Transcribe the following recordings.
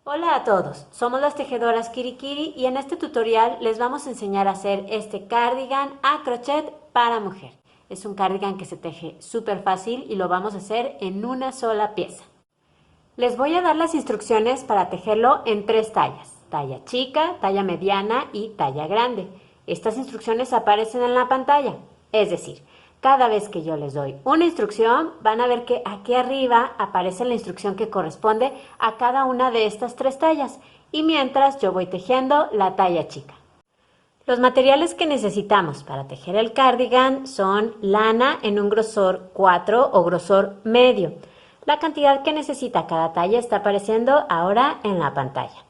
Hola a todos, somos las tejedoras Kirikiri y en este tutorial les vamos a enseñar a hacer este cardigan a crochet para mujer. Es un cardigan que se teje súper fácil y lo vamos a hacer en una sola pieza. Les voy a dar las instrucciones para tejerlo en tres tallas: talla chica, talla mediana y talla grande. Estas instrucciones aparecen en la pantalla, es decir, cada vez que yo les doy una instrucción, van a ver que aquí arriba aparece la instrucción que corresponde a cada una de estas tres tallas, y mientras yo voy tejiendo la talla chica. Los materiales que necesitamos para tejer el cardigan son lana en un grosor 4 o grosor medio. La cantidad que necesita cada talla está apareciendo ahora en la pantalla.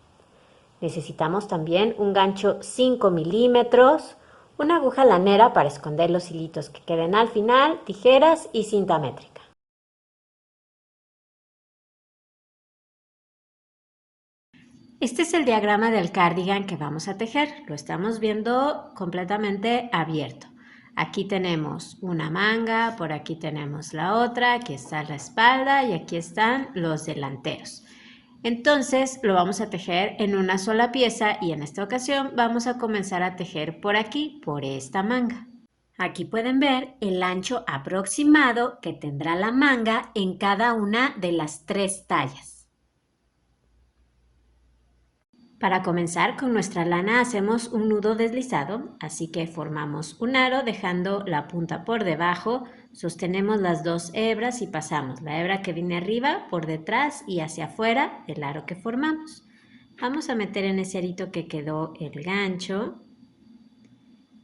Necesitamos también un gancho 5 milímetros, una aguja lanera para esconder los hilitos que queden al final, tijeras y cinta métrica. Este es el diagrama del cardigan que vamos a tejer. Lo estamos viendo completamente abierto. Aquí tenemos una manga, por aquí tenemos la otra, aquí está la espalda y aquí están los delanteros. Entonces lo vamos a tejer en una sola pieza y en esta ocasión vamos a comenzar a tejer por aquí, por esta manga. Aquí pueden ver el ancho aproximado que tendrá la manga en cada una de las tres tallas. Para comenzar con nuestra lana hacemos un nudo deslizado, así que formamos un aro dejando la punta por debajo, sostenemos las dos hebras y pasamos la hebra que viene arriba por detrás y hacia afuera del aro que formamos. Vamos a meter en ese arito que quedó el gancho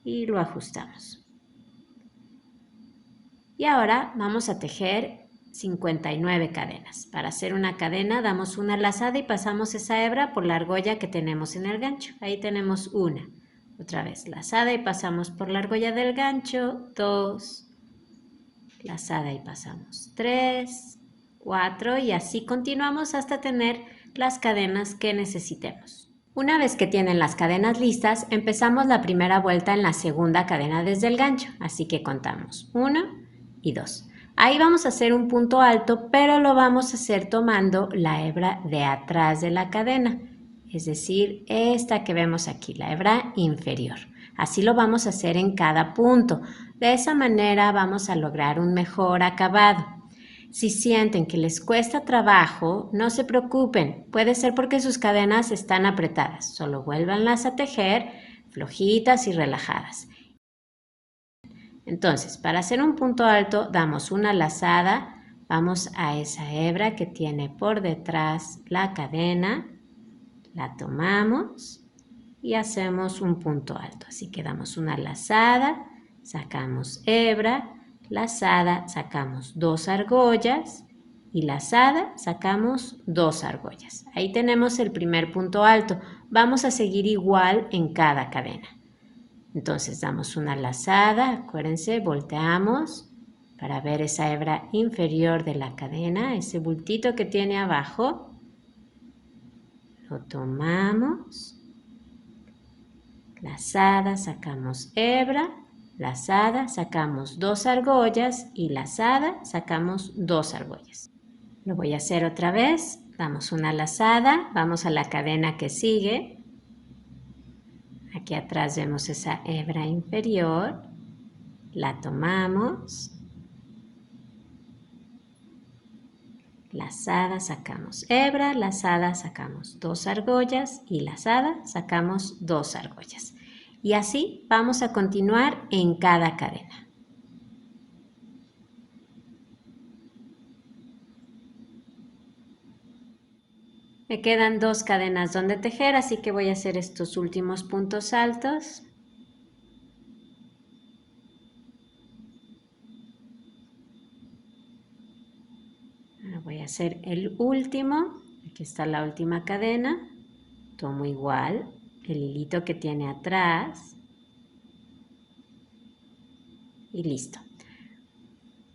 y lo ajustamos. Y ahora vamos a tejer 59 cadenas. Para hacer una cadena damos una lazada y pasamos esa hebra por la argolla que tenemos en el gancho. Ahí tenemos una. Otra vez lazada y pasamos por la argolla del gancho. 2, lazada y pasamos 3, 4 y así continuamos hasta tener las cadenas que necesitemos. Una vez que tienen las cadenas listas, empezamos la primera vuelta en la segunda cadena desde el gancho. Así que contamos 1 y 2. Ahí vamos a hacer un punto alto, pero lo vamos a hacer tomando la hebra de atrás de la cadena, es decir, esta que vemos aquí, la hebra inferior. Así lo vamos a hacer en cada punto. De esa manera vamos a lograr un mejor acabado. Si sienten que les cuesta trabajo, no se preocupen. Puede ser porque sus cadenas están apretadas. Solo vuélvanlas a tejer flojitas y relajadas. Entonces, para hacer un punto alto, damos una lazada, vamos a esa hebra que tiene por detrás la cadena, la tomamos y hacemos un punto alto. Así que damos una lazada, sacamos hebra, lazada, sacamos dos argollas y lazada, sacamos dos argollas. Ahí tenemos el primer punto alto. Vamos a seguir igual en cada cadena. Entonces damos una lazada, acuérdense, volteamos para ver esa hebra inferior de la cadena, ese bultito que tiene abajo. Lo tomamos, lazada, sacamos hebra, lazada, sacamos dos argollas y lazada, sacamos dos argollas. Lo voy a hacer otra vez, damos una lazada, vamos a la cadena que sigue. Aquí atrás vemos esa hebra inferior, la tomamos, lazada, sacamos hebra, lazada, sacamos dos argollas y lazada, sacamos dos argollas. Y así vamos a continuar en cada cadena. Me quedan dos cadenas donde tejer, así que voy a hacer estos últimos puntos altos. Ahora voy a hacer el último. Aquí está la última cadena. Tomo igual el hilito que tiene atrás. Y listo.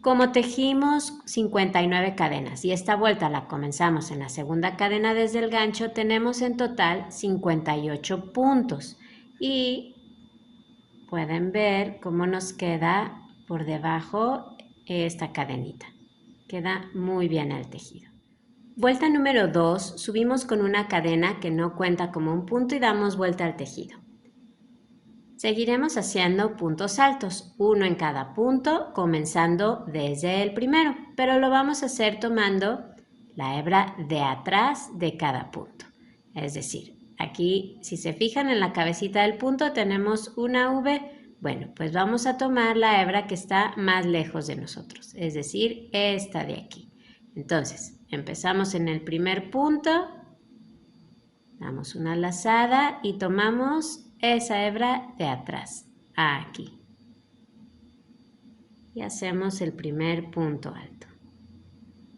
Como tejimos 59 cadenas y esta vuelta la comenzamos en la segunda cadena desde el gancho, tenemos en total 58 puntos y pueden ver cómo nos queda por debajo esta cadenita. Queda muy bien el tejido. Vuelta número 2, subimos con una cadena que no cuenta como un punto y damos vuelta al tejido. Seguiremos haciendo puntos altos, uno en cada punto, comenzando desde el primero, pero lo vamos a hacer tomando la hebra de atrás de cada punto. Es decir, aquí, si se fijan en la cabecita del punto, tenemos una V. Bueno, pues vamos a tomar la hebra que está más lejos de nosotros, es decir, esta de aquí. Entonces, empezamos en el primer punto, damos una lazada y tomamos esa hebra de atrás, aquí. Y hacemos el primer punto alto.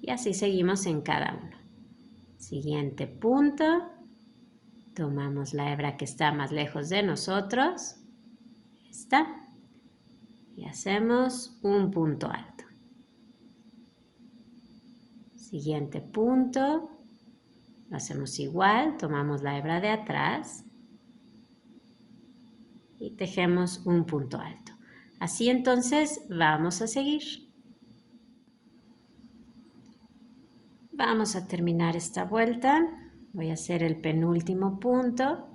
Y así seguimos en cada uno. Siguiente punto, tomamos la hebra que está más lejos de nosotros, esta, y hacemos un punto alto. Siguiente punto, lo hacemos igual, tomamos la hebra de atrás y tejemos un punto alto. Así entonces vamos a seguir. Vamos a terminar esta vuelta. Voy a hacer el penúltimo punto.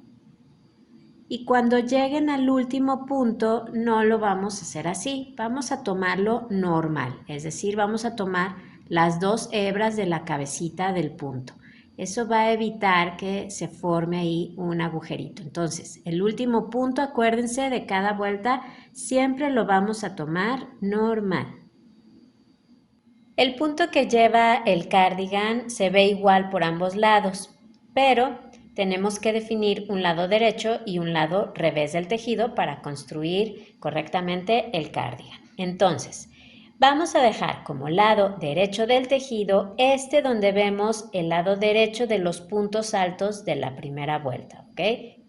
Y cuando lleguen al último punto no lo vamos a hacer así. Vamos a tomarlo normal. Es decir, vamos a tomar las dos hebras de la cabecita del punto. Eso va a evitar que se forme ahí un agujerito. Entonces, el último punto, acuérdense, de cada vuelta, siempre lo vamos a tomar normal. El punto que lleva el cardigan se ve igual por ambos lados, pero tenemos que definir un lado derecho y un lado revés del tejido para construir correctamente el cardigan. Entonces, vamos a dejar como lado derecho del tejido este donde vemos el lado derecho de los puntos altos de la primera vuelta, ¿ok?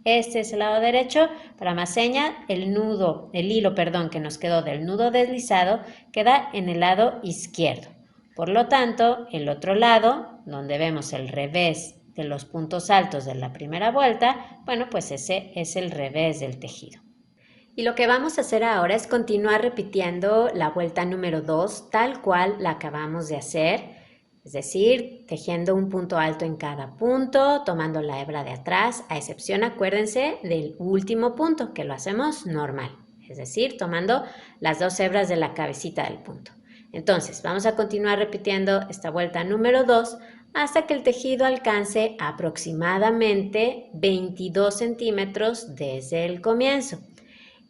Este es el lado derecho. Para más seña, el hilo que nos quedó del nudo deslizado queda en el lado izquierdo. Por lo tanto, el otro lado, donde vemos el revés de los puntos altos de la primera vuelta, bueno, pues ese es el revés del tejido. Y lo que vamos a hacer ahora es continuar repitiendo la vuelta número 2 tal cual la acabamos de hacer. Es decir, tejiendo un punto alto en cada punto, tomando la hebra de atrás, a excepción, acuérdense, del último punto, que lo hacemos normal. Es decir, tomando las dos hebras de la cabecita del punto. Entonces, vamos a continuar repitiendo esta vuelta número 2 hasta que el tejido alcance aproximadamente 22 centímetros desde el comienzo.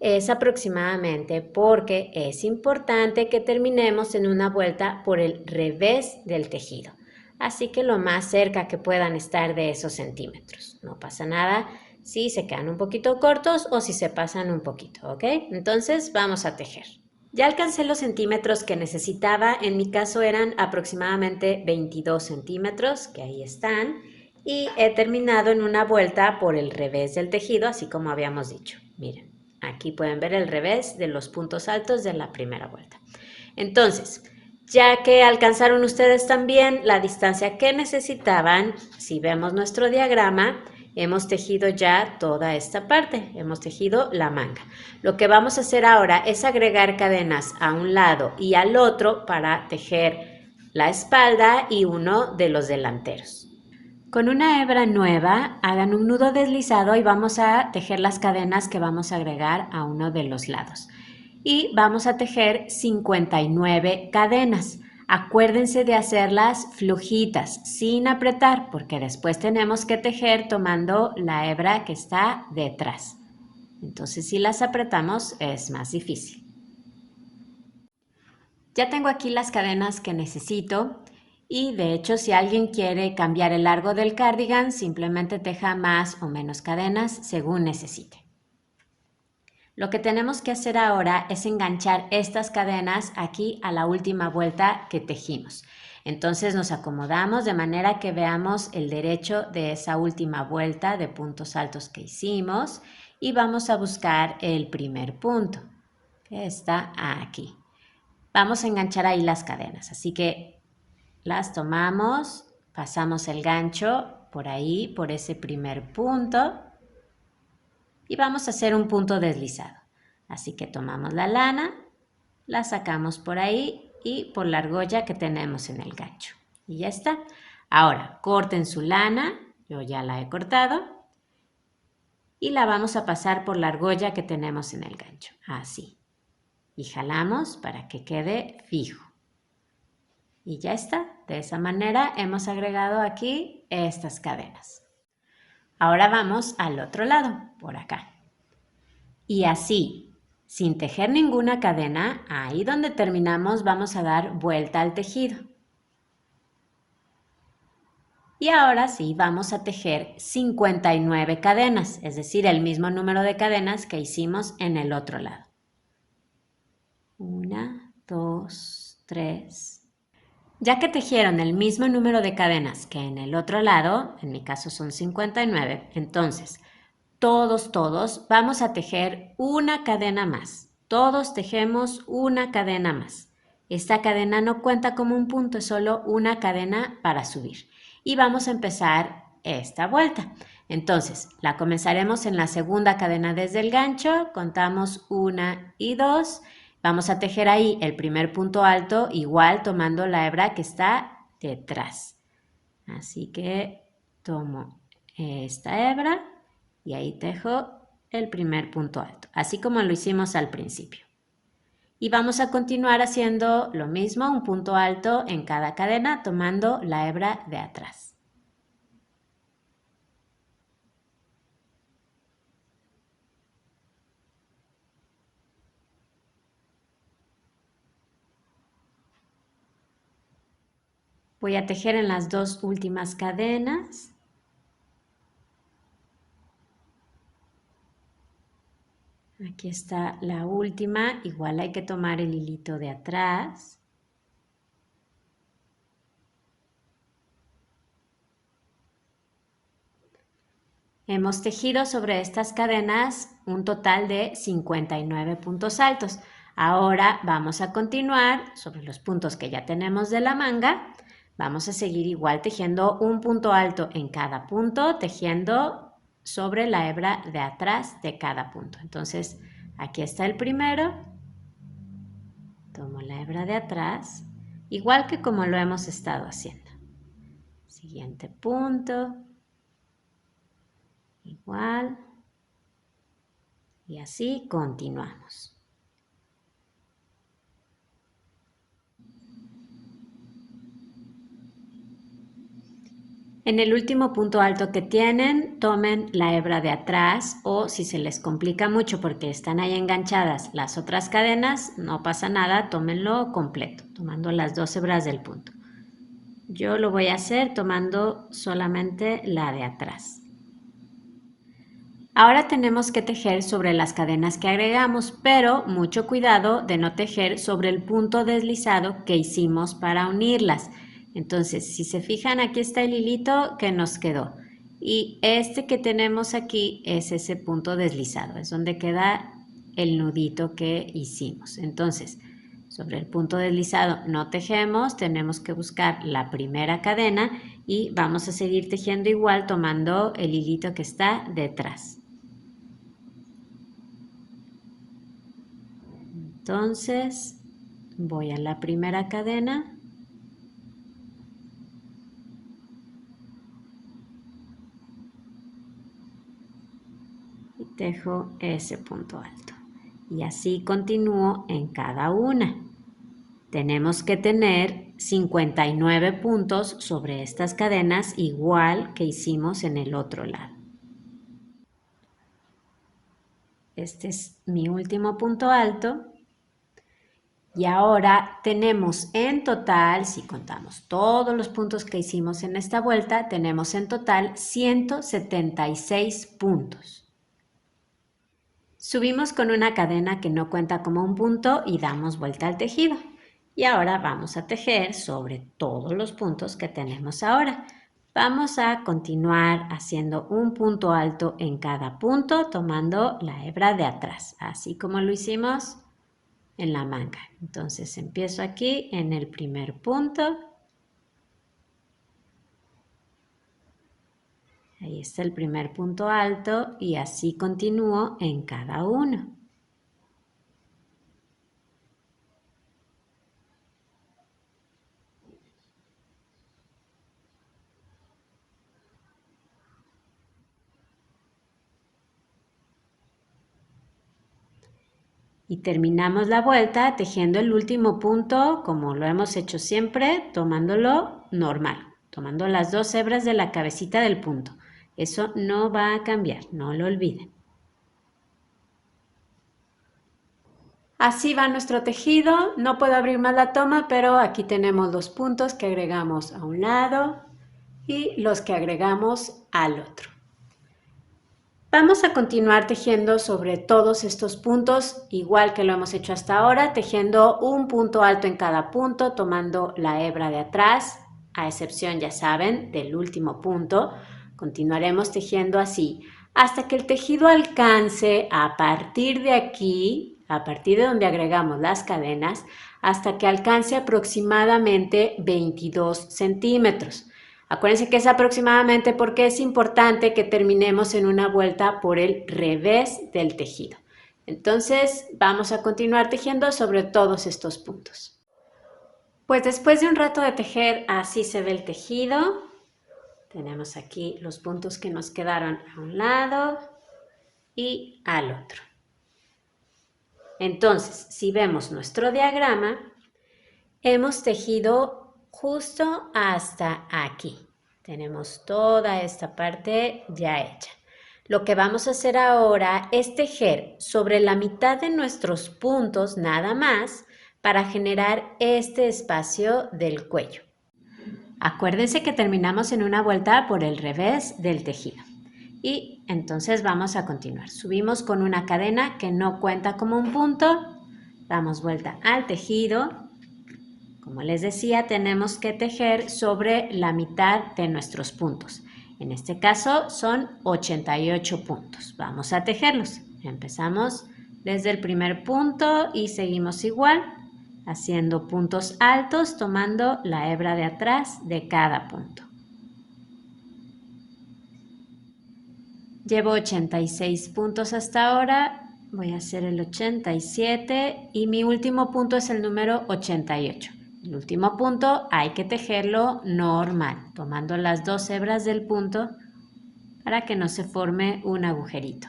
Es aproximadamente porque es importante que terminemos en una vuelta por el revés del tejido. Así que lo más cerca que puedan estar de esos centímetros. No pasa nada si se quedan un poquito cortos o si se pasan un poquito, ¿ok? Entonces vamos a tejer. Ya alcancé los centímetros que necesitaba, en mi caso eran aproximadamente 22 centímetros, que ahí están, y he terminado en una vuelta por el revés del tejido, así como habíamos dicho. Miren, aquí pueden ver el revés de los puntos altos de la primera vuelta. Entonces, ya que alcanzaron ustedes también la distancia que necesitaban, si vemos nuestro diagrama, hemos tejido ya toda esta parte, hemos tejido la manga. Lo que vamos a hacer ahora es agregar cadenas a un lado y al otro para tejer la espalda y uno de los delanteros. Con una hebra nueva, hagan un nudo deslizado y vamos a tejer las cadenas que vamos a agregar a uno de los lados. Y vamos a tejer 59 cadenas. Acuérdense de hacerlas flojitas, sin apretar, porque después tenemos que tejer tomando la hebra que está detrás. Entonces, si las apretamos, es más difícil. Ya tengo aquí las cadenas que necesito y, de hecho, si alguien quiere cambiar el largo del cardigan, simplemente teja más o menos cadenas según necesite. Lo que tenemos que hacer ahora es enganchar estas cadenas aquí a la última vuelta que tejimos. Entonces nos acomodamos de manera que veamos el derecho de esa última vuelta de puntos altos que hicimos y vamos a buscar el primer punto, que está aquí. Vamos a enganchar ahí las cadenas, así que las tomamos, pasamos el gancho por ahí, por ese primer punto, y vamos a hacer un punto deslizado. Así que tomamos la lana, la sacamos por ahí y por la argolla que tenemos en el gancho. Y ya está. Ahora, corten su lana, yo ya la he cortado, y la vamos a pasar por la argolla que tenemos en el gancho, así. Y jalamos para que quede fijo. Y ya está, de esa manera hemos agregado aquí estas cadenas. Ahora vamos al otro lado, por acá. Y así, sin tejer ninguna cadena, ahí donde terminamos vamos a dar vuelta al tejido. Y ahora sí, vamos a tejer 59 cadenas, es decir, el mismo número de cadenas que hicimos en el otro lado. 1, 2, 3. Ya que tejieron el mismo número de cadenas que en el otro lado, en mi caso son 59, entonces todos vamos a tejer una cadena más. Todos tejemos una cadena más. Esta cadena no cuenta como un punto, es solo una cadena para subir. Y vamos a empezar esta vuelta. Entonces, la comenzaremos en la segunda cadena desde el gancho, contamos 1 y 2. Vamos a tejer ahí el primer punto alto, igual tomando la hebra que está detrás. Así que tomo esta hebra y ahí tejo el primer punto alto, así como lo hicimos al principio. Y vamos a continuar haciendo lo mismo, un punto alto en cada cadena, tomando la hebra de atrás. Voy a tejer en las dos últimas cadenas. Aquí está la última, igual hay que tomar el hilito de atrás. Hemos tejido sobre estas cadenas un total de 59 puntos altos. Ahora vamos a continuar sobre los puntos que ya tenemos de la manga. Vamos a seguir igual tejiendo un punto alto en cada punto, tejiendo sobre la hebra de atrás de cada punto. Entonces, aquí está el primero. Tomo la hebra de atrás, igual que como lo hemos estado haciendo. Siguiente punto. Igual. Y así continuamos. En el último punto alto que tienen, tomen la hebra de atrás o si se les complica mucho porque están ahí enganchadas las otras cadenas, no pasa nada, tómenlo completo, tomando las dos hebras del punto. Yo lo voy a hacer tomando solamente la de atrás. Ahora tenemos que tejer sobre las cadenas que agregamos, pero mucho cuidado de no tejer sobre el punto deslizado que hicimos para unirlas. Entonces, si se fijan, aquí está el hilito que nos quedó. Y este que tenemos aquí es ese punto deslizado, es donde queda el nudito que hicimos. Entonces, sobre el punto deslizado no tejemos, tenemos que buscar la primera cadena y vamos a seguir tejiendo igual tomando el hilito que está detrás. Entonces voy a la primera cadena y tejo ese punto alto. Y así continúo en cada una. Tenemos que tener 59 puntos sobre estas cadenas igual que hicimos en el otro lado. Este es mi último punto alto. Y ahora tenemos en total, si contamos todos los puntos que hicimos en esta vuelta, tenemos en total 176 puntos. Subimos con una cadena que no cuenta como un punto y damos vuelta al tejido. Y ahora vamos a tejer sobre todos los puntos que tenemos ahora. Vamos a continuar haciendo un punto alto en cada punto tomando la hebra de atrás, así como lo hicimos en la manga. Entonces empiezo aquí en el primer punto. Ahí está el primer punto alto y así continúo en cada uno. Y terminamos la vuelta tejiendo el último punto como lo hemos hecho siempre, tomándolo normal, tomando las 2 hebras de la cabecita del punto. Eso no va a cambiar, no lo olviden. Así va nuestro tejido. No puedo abrir más la toma, pero aquí tenemos los puntos que agregamos a un lado y los que agregamos al otro. Vamos a continuar tejiendo sobre todos estos puntos, igual que lo hemos hecho hasta ahora, tejiendo un punto alto en cada punto, tomando la hebra de atrás, a excepción, ya saben, del último punto. Continuaremos tejiendo así hasta que el tejido alcance a partir de aquí, a partir de donde agregamos las cadenas, hasta que alcance aproximadamente 22 centímetros. Acuérdense que es aproximadamente porque es importante que terminemos en una vuelta por el revés del tejido. Entonces vamos a continuar tejiendo sobre todos estos puntos. Pues después de un rato de tejer, así se ve el tejido. Tenemos aquí los puntos que nos quedaron a un lado y al otro. Entonces, si vemos nuestro diagrama, hemos tejido justo hasta aquí. Tenemos toda esta parte ya hecha. Lo que vamos a hacer ahora es tejer sobre la mitad de nuestros puntos nada más para generar este espacio del cuello. Acuérdense que terminamos en una vuelta por el revés del tejido. Y entonces vamos a continuar. Subimos con una cadena que no cuenta como un punto. Damos vuelta al tejido. Como les decía, tenemos que tejer sobre la mitad de nuestros puntos. En este caso son 88 puntos. Vamos a tejerlos. Empezamos desde el primer punto y seguimos igual, haciendo puntos altos, tomando la hebra de atrás de cada punto. Llevo 86 puntos hasta ahora. Voy a hacer el 87 y mi último punto es el número 88. El último punto hay que tejerlo normal, tomando las 2 hebras del punto para que no se forme un agujerito.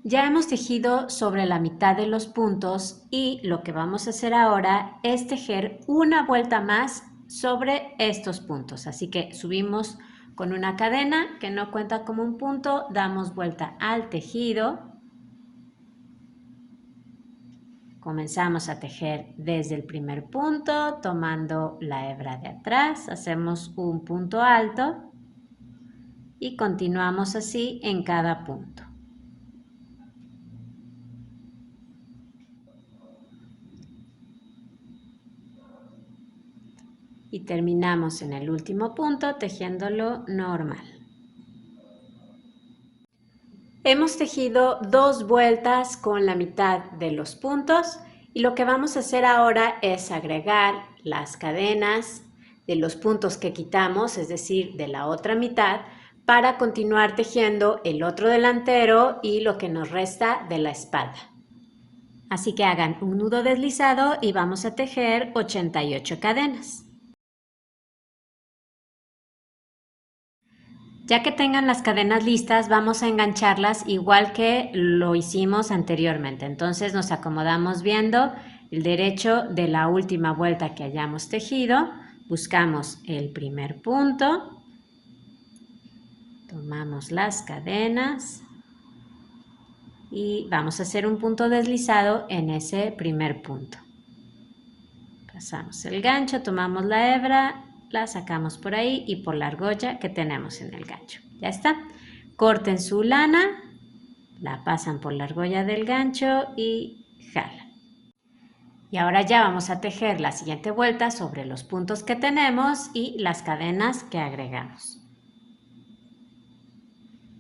Ya hemos tejido sobre la mitad de los puntos y lo que vamos a hacer ahora es tejer una vuelta más sobre estos puntos. Así que subimos con una cadena que no cuenta como un punto, damos vuelta al tejido. Comenzamos a tejer desde el primer punto, tomando la hebra de atrás, hacemos un punto alto y continuamos así en cada punto. Y terminamos en el último punto tejiéndolo normal. Hemos tejido 2 vueltas con la mitad de los puntos y lo que vamos a hacer ahora es agregar las cadenas de los puntos que quitamos, es decir, de la otra mitad, para continuar tejiendo el otro delantero y lo que nos resta de la espalda. Así que hagan un nudo deslizado y vamos a tejer 88 cadenas. Ya que tengan las cadenas listas, vamos a engancharlas igual que lo hicimos anteriormente. Entonces nos acomodamos viendo el derecho de la última vuelta que hayamos tejido. Buscamos el primer punto. Tomamos las cadenas. Y vamos a hacer un punto deslizado en ese primer punto. Pasamos el gancho, tomamos la hebra, la sacamos por ahí y por la argolla que tenemos en el gancho. Ya está. Corten su lana, la pasan por la argolla del gancho y jalan. Y ahora ya vamos a tejer la siguiente vuelta sobre los puntos que tenemos y las cadenas que agregamos.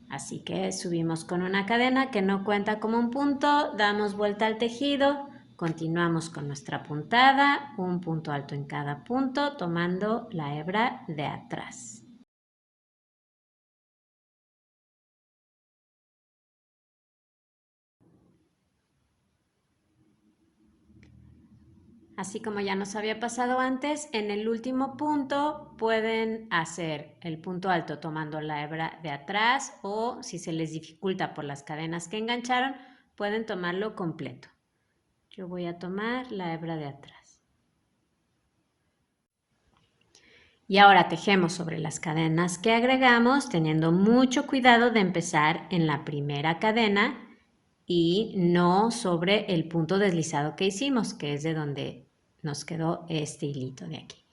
Así que subimos con una cadena que no cuenta como un punto, damos vuelta al tejido, continuamos con nuestra puntada, un punto alto en cada punto, tomando la hebra de atrás. Así como ya nos había pasado antes, en el último punto pueden hacer el punto alto tomando la hebra de atrás o si se les dificulta por las cadenas que engancharon, pueden tomarlo completo. Yo voy a tomar la hebra de atrás. Y ahora tejemos sobre las cadenas que agregamos, teniendo mucho cuidado de empezar en la primera cadena y no sobre el punto deslizado que hicimos, que es de donde nos quedó este hilito de aquí.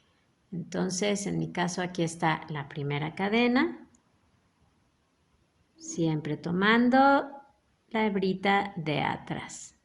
Entonces, en mi caso, aquí está la primera cadena, siempre tomando la hebrita de atrás.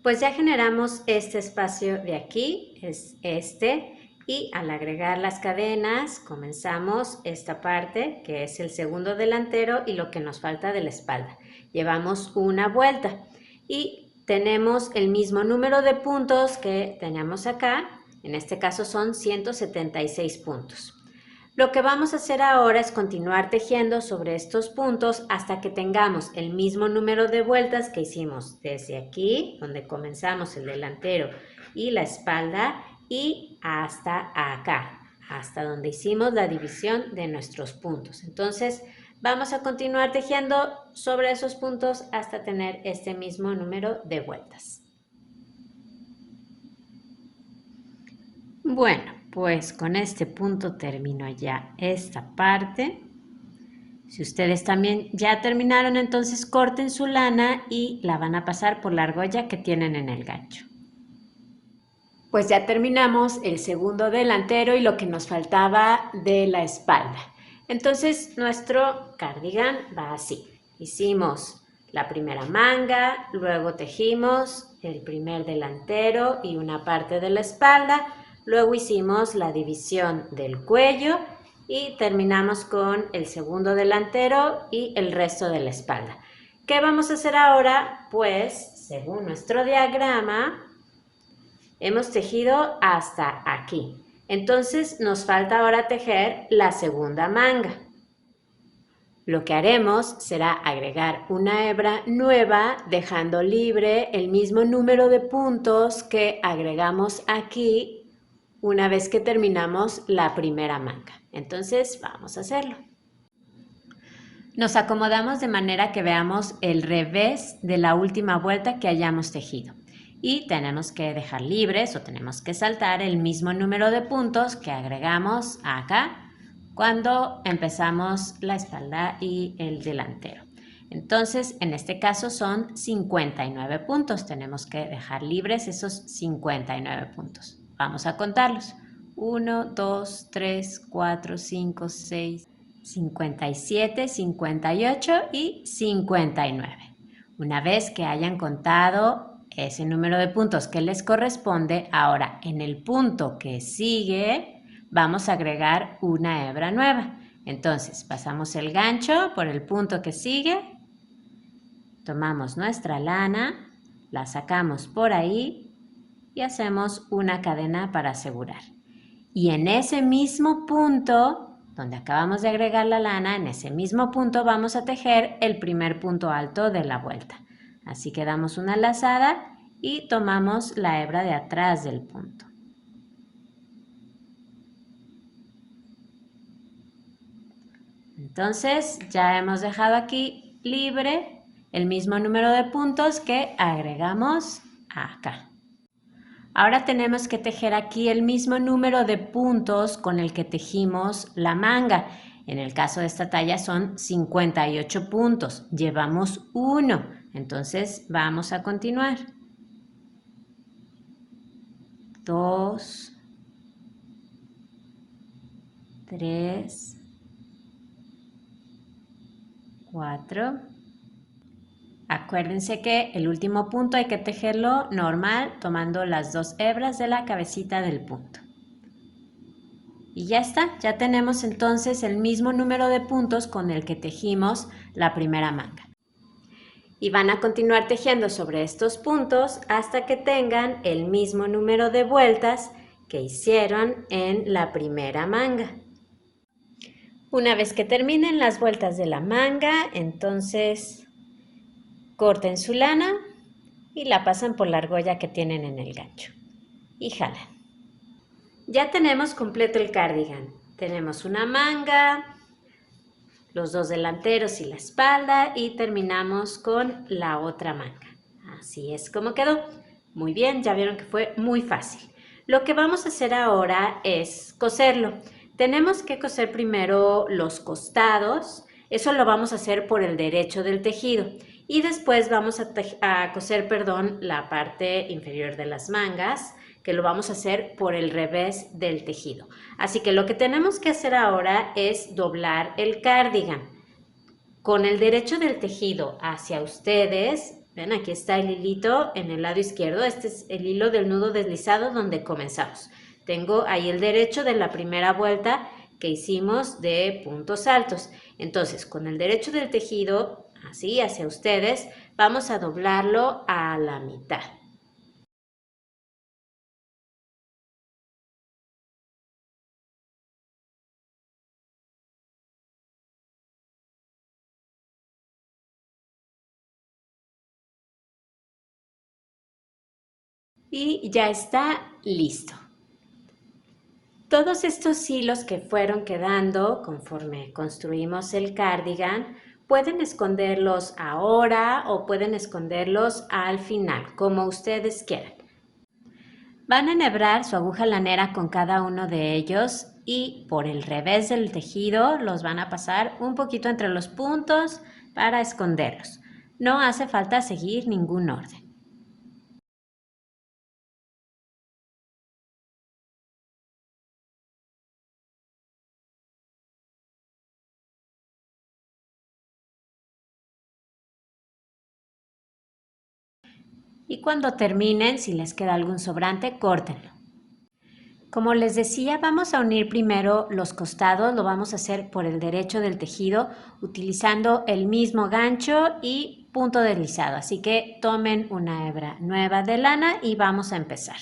Pues ya generamos este espacio de aquí, es este, y al agregar las cadenas comenzamos esta parte que es el segundo delantero y lo que nos falta de la espalda. Llevamos una vuelta y tenemos el mismo número de puntos que teníamos acá, en este caso son 176 puntos. Lo que vamos a hacer ahora es continuar tejiendo sobre estos puntos hasta que tengamos el mismo número de vueltas que hicimos desde aquí, donde comenzamos el delantero y la espalda, y hasta acá, hasta donde hicimos la división de nuestros puntos. Entonces, vamos a continuar tejiendo sobre esos puntos hasta tener este mismo número de vueltas. Bueno, pues con este punto termino ya esta parte. Si ustedes también ya terminaron, entonces corten su lana y la van a pasar por la argolla que tienen en el gancho. Pues ya terminamos el segundo delantero y lo que nos faltaba de la espalda. Entonces nuestro cardigan va así. Hicimos la primera manga, luego tejimos el primer delantero y una parte de la espalda. Luego hicimos la división del cuello y terminamos con el segundo delantero y el resto de la espalda. ¿Qué vamos a hacer ahora? Pues, según nuestro diagrama, hemos tejido hasta aquí. Entonces nos falta ahora tejer la segunda manga. Lo que haremos será agregar una hebra nueva dejando libre el mismo número de puntos que agregamos aquí una vez que terminamos la primera manga. Entonces vamos a hacerlo. Nos acomodamos de manera que veamos el revés de la última vuelta que hayamos tejido. Y tenemos que dejar libres o tenemos que saltar el mismo número de puntos que agregamos acá cuando empezamos la espalda y el delantero. Entonces, en este caso son 59 puntos. Tenemos que dejar libres esos 59 puntos. Vamos a contarlos. 1, 2, 3, 4, 5, 6, 57, 58 y 59. Una vez que hayan contado ese número de puntos que les corresponde, ahora en el punto que sigue vamos a agregar una hebra nueva. Entonces pasamos el gancho por el punto que sigue, tomamos nuestra lana, la sacamos por ahí y hacemos una cadena para asegurar. Y en ese mismo punto, donde acabamos de agregar la lana, en ese mismo punto vamos a tejer el primer punto alto de la vuelta. Así que damos una lazada y tomamos la hebra de atrás del punto. Entonces ya hemos dejado aquí libre el mismo número de puntos que agregamos acá. Ahora tenemos que tejer aquí el mismo número de puntos con el que tejimos la manga. En el caso de esta talla son 58 puntos. Llevamos 1. Entonces vamos a continuar. 2, 3, 4. Acuérdense que el último punto hay que tejerlo normal, tomando las 2 hebras de la cabecita del punto. Y ya está, ya tenemos entonces el mismo número de puntos con el que tejimos la primera manga. Y van a continuar tejiendo sobre estos puntos hasta que tengan el mismo número de vueltas que hicieron en la primera manga. Una vez que terminen las vueltas de la manga, entonces corten su lana y la pasan por la argolla que tienen en el gancho y jalan. Ya tenemos completo el cardigan. Tenemos una manga, los dos delanteros y la espalda y terminamos con la otra manga. Así es como quedó. Muy bien, ya vieron que fue muy fácil. Lo que vamos a hacer ahora es coserlo. Tenemos que coser primero los costados. Eso lo vamos a hacer por el derecho del tejido. Y después vamos a coser, la parte inferior de las mangas, que lo vamos a hacer por el revés del tejido. Así que lo que tenemos que hacer ahora es doblar el cardigan. Con el derecho del tejido hacia ustedes, ven, aquí está el hilito en el lado izquierdo. Este es el hilo del nudo deslizado donde comenzamos. Tengo ahí el derecho de la primera vuelta que hicimos de puntos altos. Entonces, con el derecho del tejido, así hacia ustedes, vamos a doblarlo a la mitad. Y ya está listo. Todos estos hilos que fueron quedando conforme construimos el cardigan, pueden esconderlos ahora o pueden esconderlos al final, como ustedes quieran. Van a enhebrar su aguja lanera con cada uno de ellos y por el revés del tejido los van a pasar un poquito entre los puntos para esconderlos. No hace falta seguir ningún orden. Y cuando terminen, si les queda algún sobrante, córtenlo. Como les decía, vamos a unir primero los costados, lo vamos a hacer por el derecho del tejido utilizando el mismo gancho y punto deslizado. Así que tomen una hebra nueva de lana y vamos a empezar.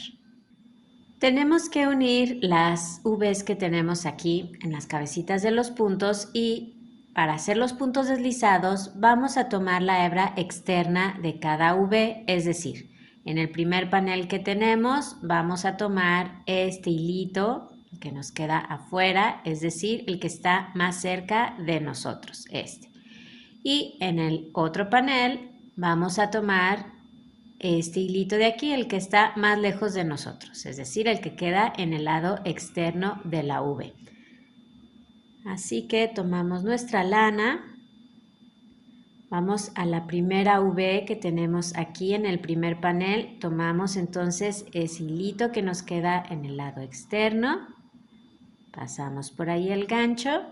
Tenemos que unir las V's que tenemos aquí en las cabecitas de los puntos y para hacer los puntos deslizados vamos a tomar la hebra externa de cada V, es decir, en el primer panel que tenemos vamos a tomar este hilito que nos queda afuera, es decir, el que está más cerca de nosotros, este. Y en el otro panel vamos a tomar este hilito de aquí, el que está más lejos de nosotros, es decir, el que queda en el lado externo de la V. Así que tomamos nuestra lana, vamos a la primera V que tenemos aquí en el primer panel, tomamos entonces ese hilito que nos queda en el lado externo, pasamos por ahí el gancho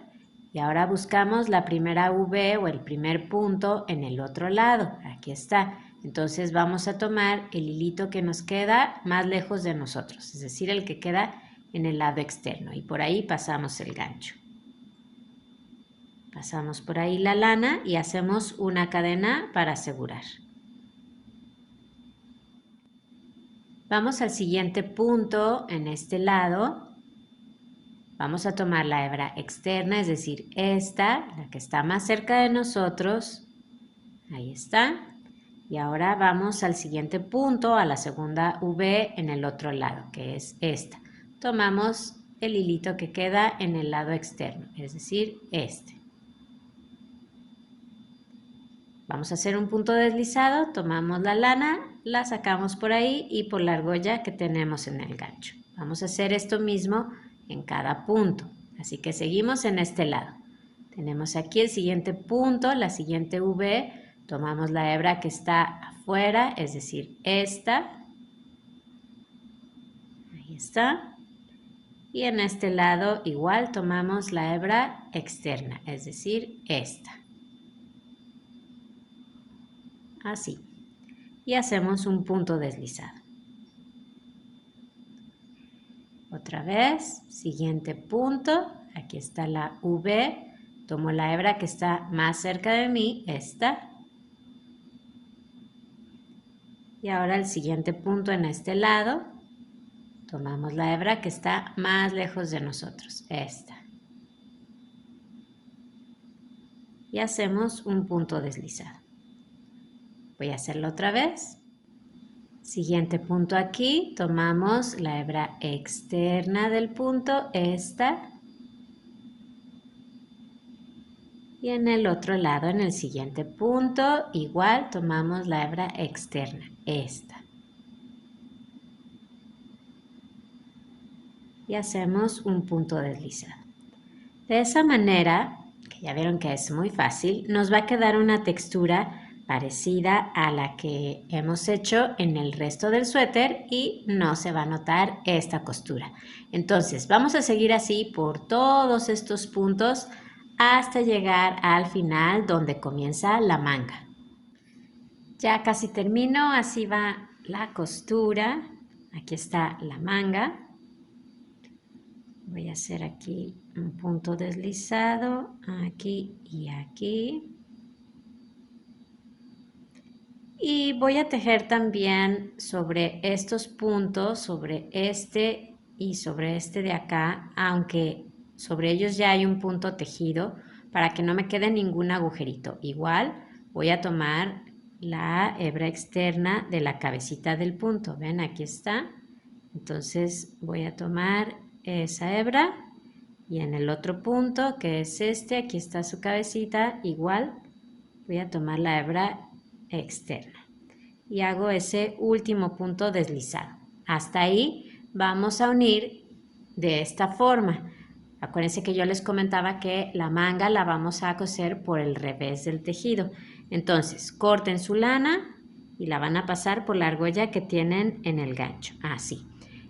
y ahora buscamos la primera V o el primer punto en el otro lado, aquí está. Entonces vamos a tomar el hilito que nos queda más lejos de nosotros, es decir, el que queda en el lado externo y por ahí pasamos el gancho. Pasamos por ahí la lana y hacemos una cadena para asegurar. Vamos al siguiente punto en este lado. Vamos a tomar la hebra externa, es decir, esta, la que está más cerca de nosotros. Ahí está. Y ahora vamos al siguiente punto, a la segunda V en el otro lado, que es esta. Tomamos el hilito que queda en el lado externo, es decir, este. Vamos a hacer un punto deslizado, tomamos la lana, la sacamos por ahí y por la argolla que tenemos en el gancho. Vamos a hacer esto mismo en cada punto, así que seguimos en este lado. Tenemos aquí el siguiente punto, la siguiente V, tomamos la hebra que está afuera, es decir, esta. Ahí está. Y en este lado igual tomamos la hebra externa, es decir, esta. Así. Y hacemos un punto deslizado. Otra vez, siguiente punto, aquí está la V, tomo la hebra que está más cerca de mí, esta. Y ahora el siguiente punto en este lado, tomamos la hebra que está más lejos de nosotros, esta. Y hacemos un punto deslizado. Voy a hacerlo otra vez. Siguiente punto aquí, tomamos la hebra externa del punto, esta. Y en el otro lado, en el siguiente punto, igual tomamos la hebra externa, esta. Y hacemos un punto deslizado. De esa manera, que ya vieron que es muy fácil, nos va a quedar una textura parecida a la que hemos hecho en el resto del suéter y no se va a notar esta costura. Entonces vamos a seguir así por todos estos puntos hasta llegar al final donde comienza la manga. Ya casi termino, así va la costura. Aquí está la manga. Voy a hacer aquí un punto deslizado, aquí y aquí. Y voy a tejer también sobre estos puntos, sobre este y sobre este de acá, aunque sobre ellos ya hay un punto tejido, para que no me quede ningún agujerito. Igual voy a tomar la hebra externa de la cabecita del punto. ¿Ven? Aquí está. Entonces voy a tomar esa hebra y en el otro punto, que es este, aquí está su cabecita, igual voy a tomar la hebra externa y hago ese último punto deslizado. Hasta ahí vamos a unir de esta forma. Acuérdense que yo les comentaba que la manga la vamos a coser por el revés del tejido. Entonces, corten su lana y la van a pasar por la argolla que tienen en el gancho, así.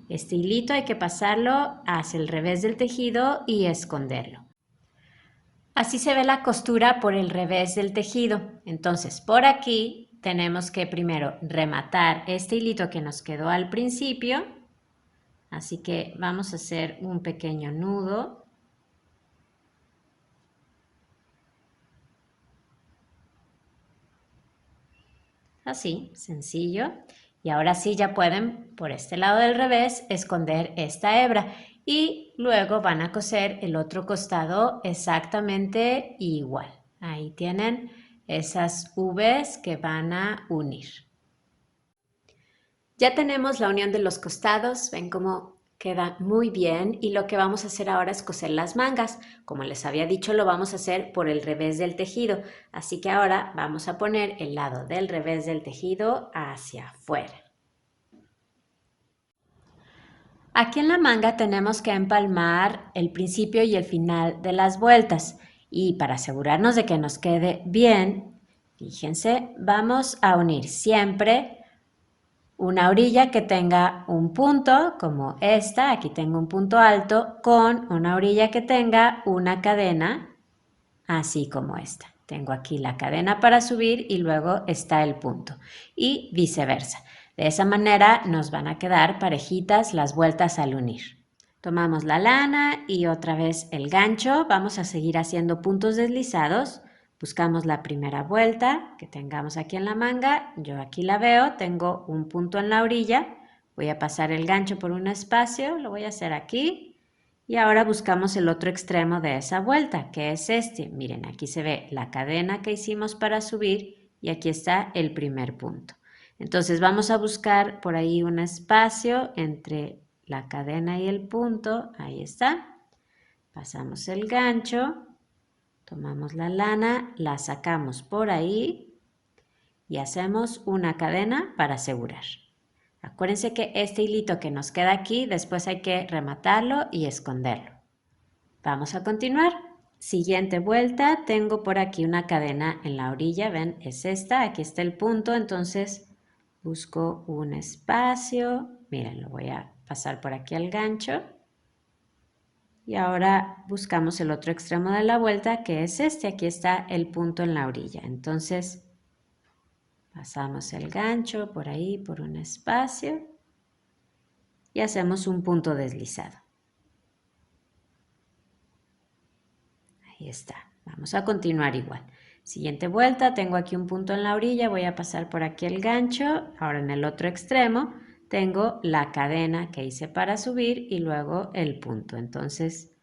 Este hilito hay que pasarlo hacia el revés del tejido y esconderlo. Así se ve la costura por el revés del tejido. Entonces, por aquí tenemos que primero rematar este hilito que nos quedó al principio. Así que vamos a hacer un pequeño nudo. Así, sencillo. Y ahora sí ya pueden, por este lado del revés, esconder esta hebra. Y luego van a coser el otro costado exactamente igual. Ahí tienen esas V's que van a unir. Ya tenemos la unión de los costados, ven cómo queda muy bien y lo que vamos a hacer ahora es coser las mangas. Como les había dicho, lo vamos a hacer por el revés del tejido, así que ahora vamos a poner el lado del revés del tejido hacia afuera. Aquí en la manga tenemos que empalmar el principio y el final de las vueltas y para asegurarnos de que nos quede bien, fíjense, vamos a unir siempre una orilla que tenga un punto como esta, aquí tengo un punto alto, con una orilla que tenga una cadena, así como esta. Tengo aquí la cadena para subir y luego está el punto y viceversa. De esa manera nos van a quedar parejitas las vueltas al unir. Tomamos la lana y otra vez el gancho, vamos a seguir haciendo puntos deslizados. Buscamos la primera vuelta que tengamos aquí en la manga, yo aquí la veo, tengo un punto en la orilla, voy a pasar el gancho por un espacio, lo voy a hacer aquí y ahora buscamos el otro extremo de esa vuelta, que es este. Miren, aquí se ve la cadena que hicimos para subir y aquí está el primer punto. Entonces vamos a buscar por ahí un espacio entre la cadena y el punto, ahí está. Pasamos el gancho. Tomamos la lana, la sacamos por ahí y hacemos una cadena para asegurar. Acuérdense que este hilito que nos queda aquí, después hay que rematarlo y esconderlo. Vamos a continuar. Siguiente vuelta, tengo por aquí una cadena en la orilla, ven, es esta, aquí está el punto, entonces busco un espacio, miren, lo voy a pasar por aquí al gancho. Y ahora buscamos el otro extremo de la vuelta, que es este. Aquí está el punto en la orilla. Entonces, pasamos el gancho por ahí, por un espacio. Y hacemos un punto deslizado. Ahí está. Vamos a continuar igual. Siguiente vuelta, tengo aquí un punto en la orilla. Voy a pasar por aquí el gancho. Ahora en el otro extremo tengo la cadena que hice para subir y luego el punto. Entonces,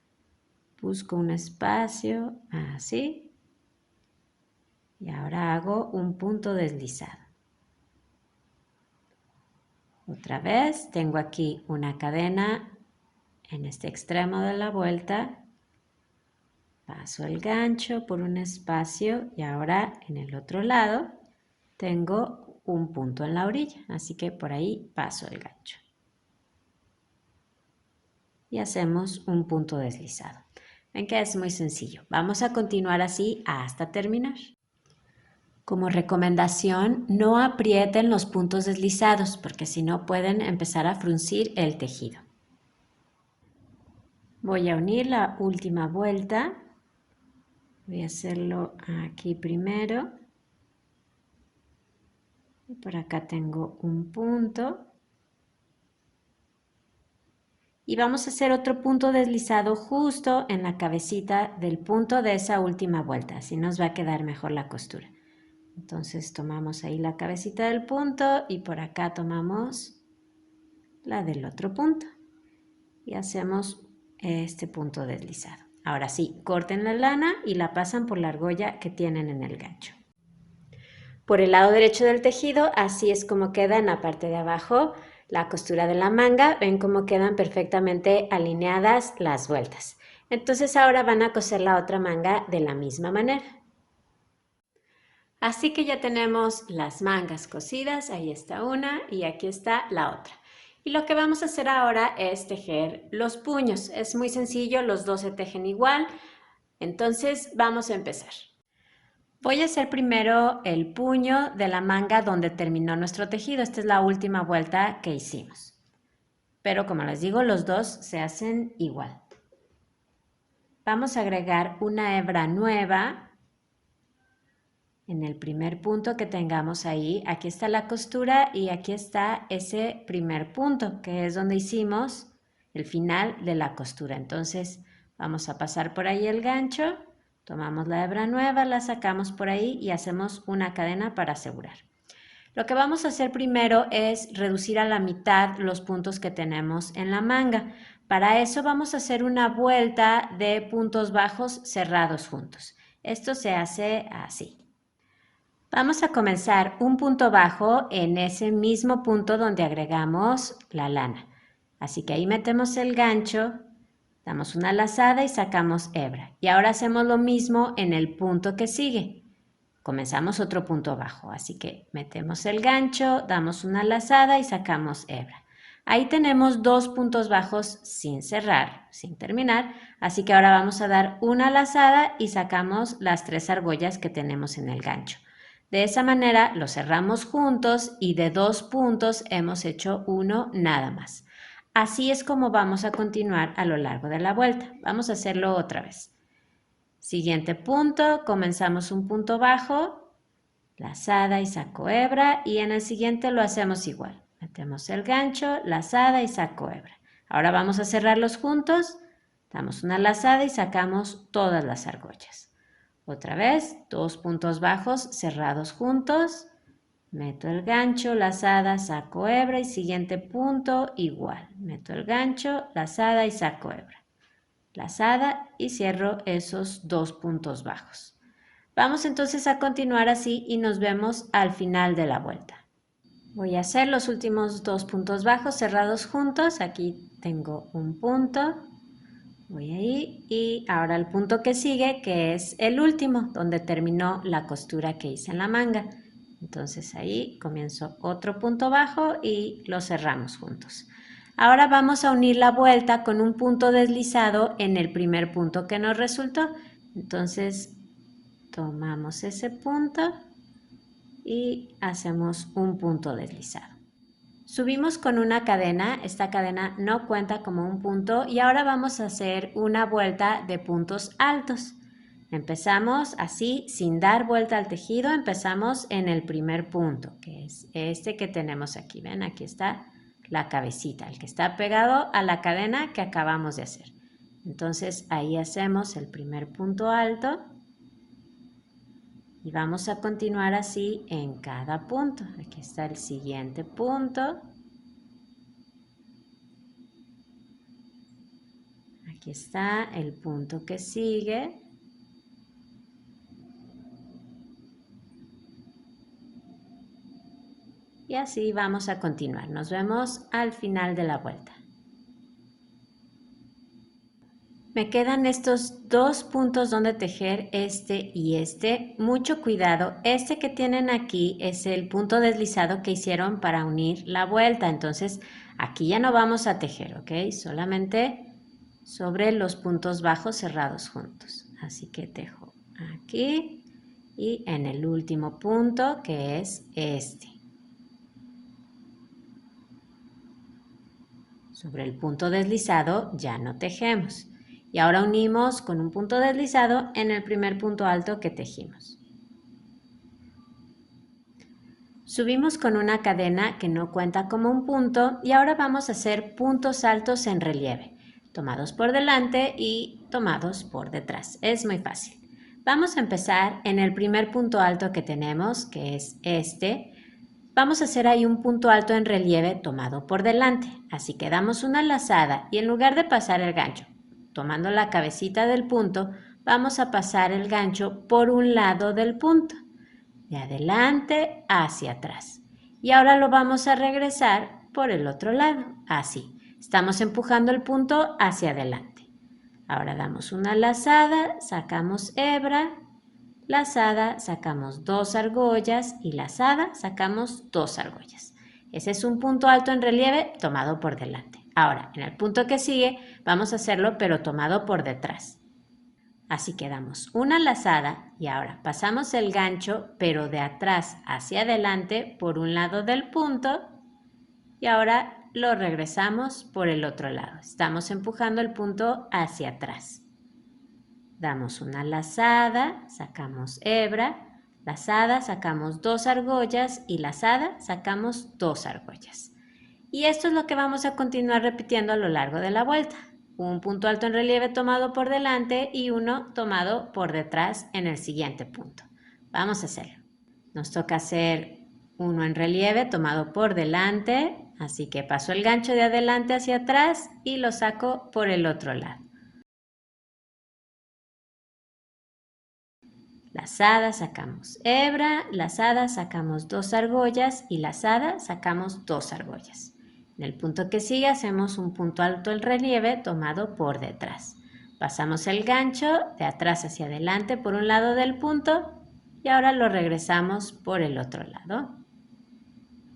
busco un espacio, así, y ahora hago un punto deslizado. Otra vez tengo aquí una cadena en este extremo de la vuelta, Paso el gancho por un espacio y ahora en el otro lado tengo un punto en la orilla, así que por ahí paso el gancho. Y hacemos un punto deslizado. Ven que es muy sencillo. Vamos a continuar así hasta terminar. Como recomendación, no aprieten los puntos deslizados porque si no pueden empezar a fruncir el tejido. Voy a unir la última vuelta. Voy a hacerlo aquí primero. Y por acá tengo un punto. Y vamos a hacer otro punto deslizado justo en la cabecita del punto de esa última vuelta. Así nos va a quedar mejor la costura. Entonces tomamos ahí la cabecita del punto y por acá tomamos la del otro punto. Y hacemos este punto deslizado. Ahora sí, corten la lana y la pasan por la argolla que tienen en el gancho. Por el lado derecho del tejido, así es como queda en la parte de abajo la costura de la manga. Ven cómo quedan perfectamente alineadas las vueltas. Entonces ahora van a coser la otra manga de la misma manera. Así que ya tenemos las mangas cosidas, ahí está una y aquí está la otra. Y lo que vamos a hacer ahora es tejer los puños. Es muy sencillo, los dos se tejen igual. Entonces vamos a empezar. Voy a hacer primero el puño de la manga donde terminó nuestro tejido. Esta es la última vuelta que hicimos. Pero como les digo, los dos se hacen igual. Vamos a agregar una hebra nueva en el primer punto que tengamos ahí. Aquí está la costura y aquí está ese primer punto que es donde hicimos el final de la costura. Entonces vamos a pasar por ahí el gancho, tomamos la hebra nueva, la sacamos por ahí y hacemos una cadena para asegurar. Lo que vamos a hacer primero es reducir a la mitad los puntos que tenemos en la manga. Para eso vamos a hacer una vuelta de puntos bajos cerrados juntos. Esto se hace así. Vamos a comenzar un punto bajo en ese mismo punto donde agregamos la lana. Así que ahí metemos el gancho, damos una lazada y sacamos hebra. Y ahora hacemos lo mismo en el punto que sigue. Comenzamos otro punto bajo, así que metemos el gancho, damos una lazada y sacamos hebra. Ahí tenemos dos puntos bajos sin cerrar, sin terminar, así que ahora vamos a dar una lazada y sacamos las 3 argollas que tenemos en el gancho. De esa manera lo cerramos juntos y de 2 puntos hemos hecho uno nada más. Así es como vamos a continuar a lo largo de la vuelta. Vamos a hacerlo otra vez. Siguiente punto, comenzamos un punto bajo, lazada y saco hebra y en el siguiente lo hacemos igual. Metemos el gancho, lazada y saco hebra. Ahora vamos a cerrarlos juntos, damos una lazada y sacamos todas las argollas. Otra vez, 2 puntos bajos cerrados juntos, meto el gancho, lazada, saco hebra y siguiente punto igual. Meto el gancho, lazada y saco hebra. Lazada y cierro esos 2 puntos bajos. Vamos entonces a continuar así y nos vemos al final de la vuelta. Voy a hacer los últimos 2 puntos bajos cerrados juntos. Aquí tengo un punto. Voy ahí y ahora el punto que sigue, que es el último, donde terminó la costura que hice en la manga. Entonces ahí comienzo otro punto bajo y lo cerramos juntos. Ahora vamos a unir la vuelta con un punto deslizado en el primer punto que nos resultó. Entonces tomamos ese punto y hacemos un punto deslizado. Subimos con una cadena, esta cadena no cuenta como un punto y ahora vamos a hacer una vuelta de puntos altos. Empezamos así, sin dar vuelta al tejido, empezamos en el primer punto, que es este que tenemos aquí. ¿Ven? Aquí está la cabecita, el que está pegado a la cadena que acabamos de hacer. Entonces ahí hacemos el primer punto alto y vamos a continuar así en cada punto. Aquí está el siguiente punto. Aquí está el punto que sigue. Y así vamos a continuar. Nos vemos al final de la vuelta. Me quedan estos dos puntos donde tejer, este y este. Mucho cuidado, este que tienen aquí es el punto deslizado que hicieron para unir la vuelta. Entonces aquí ya no vamos a tejer, ¿ok? Solamente sobre los puntos bajos cerrados juntos. Así que tejo aquí y en el último punto, que es este. Sobre el punto deslizado ya no tejemos. Y ahora unimos con un punto deslizado en el primer punto alto que tejimos. Subimos con una cadena que no cuenta como un punto y ahora vamos a hacer puntos altos en relieve, tomados por delante y tomados por detrás. Es muy fácil. Vamos a empezar en el primer punto alto que tenemos, que es este. Vamos a hacer ahí un punto alto en relieve tomado por delante, así que damos una lazada y en lugar de pasar el gancho, tomando la cabecita del punto, vamos a pasar el gancho por un lado del punto, de adelante hacia atrás. Y ahora lo vamos a regresar por el otro lado, así. Estamos empujando el punto hacia adelante. Ahora damos una lazada, sacamos hebra, lazada, sacamos 2 argollas y lazada, sacamos 2 argollas. Ese es un punto alto en relieve tomado por delante. Ahora, en el punto que sigue, vamos a hacerlo pero tomado por detrás. Así que damos una lazada y ahora pasamos el gancho pero de atrás hacia adelante por un lado del punto y ahora lo regresamos por el otro lado. Estamos empujando el punto hacia atrás. Damos una lazada, sacamos hebra, lazada, sacamos 2 argollas y lazada, sacamos 2 argollas. Y esto es lo que vamos a continuar repitiendo a lo largo de la vuelta. Un punto alto en relieve tomado por delante y uno tomado por detrás en el siguiente punto. Vamos a hacerlo. Nos toca hacer uno en relieve tomado por delante, así que paso el gancho de adelante hacia atrás y lo saco por el otro lado. Lazada, sacamos hebra, lazada, sacamos 2 argollas y lazada, sacamos 2 argollas. En el punto que sigue hacemos un punto alto en relieve tomado por detrás. Pasamos el gancho de atrás hacia adelante por un lado del punto y ahora lo regresamos por el otro lado.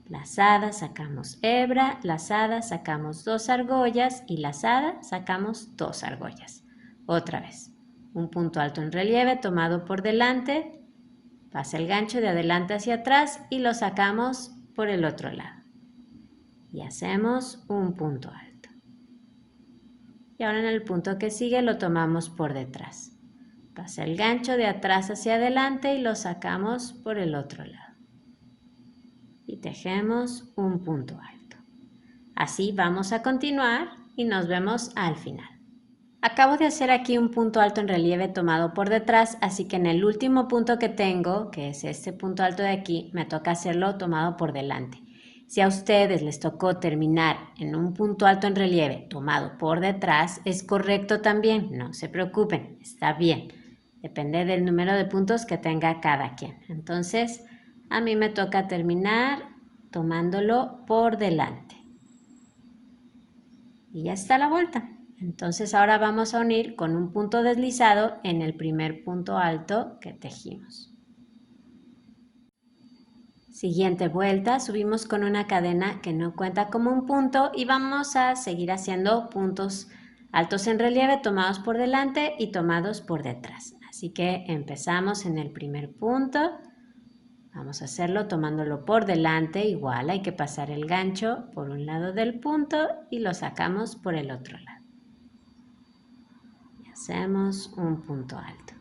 Lazada, sacamos hebra, lazada, sacamos 2 argollas y lazada, sacamos 2 argollas. Otra vez, un punto alto en relieve tomado por delante, pasa el gancho de adelante hacia atrás y lo sacamos por el otro lado. Y hacemos un punto alto. Y ahora en el punto que sigue lo tomamos por detrás. Pasa el gancho de atrás hacia adelante y lo sacamos por el otro lado. Y tejemos un punto alto. Así vamos a continuar y nos vemos al final. Acabo de hacer aquí un punto alto en relieve tomado por detrás, así que en el último punto que tengo, que es este punto alto de aquí, me toca hacerlo tomado por delante. Si a ustedes les tocó terminar en un punto alto en relieve tomado por detrás, es correcto también, no se preocupen, está bien. Depende del número de puntos que tenga cada quien. Entonces, a mí me toca terminar tomándolo por delante. Y ya está la vuelta. Entonces ahora vamos a unir con un punto deslizado en el primer punto alto que tejimos. Siguiente vuelta, subimos con una cadena que no cuenta como un punto y vamos a seguir haciendo puntos altos en relieve tomados por delante y tomados por detrás. Así que empezamos en el primer punto. Vamos a hacerlo tomándolo por delante, igual hay que pasar el gancho por un lado del punto y lo sacamos por el otro lado. Y hacemos un punto alto.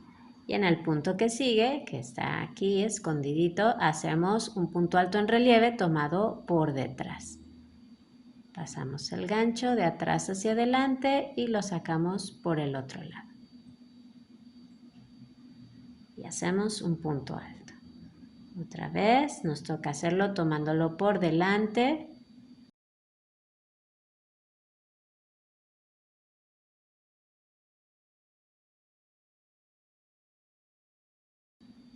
Y en el punto que sigue, que está aquí escondidito, hacemos un punto alto en relieve tomado por detrás. Pasamos el gancho de atrás hacia adelante y lo sacamos por el otro lado. Y hacemos un punto alto. Otra vez nos toca hacerlo tomándolo por delante.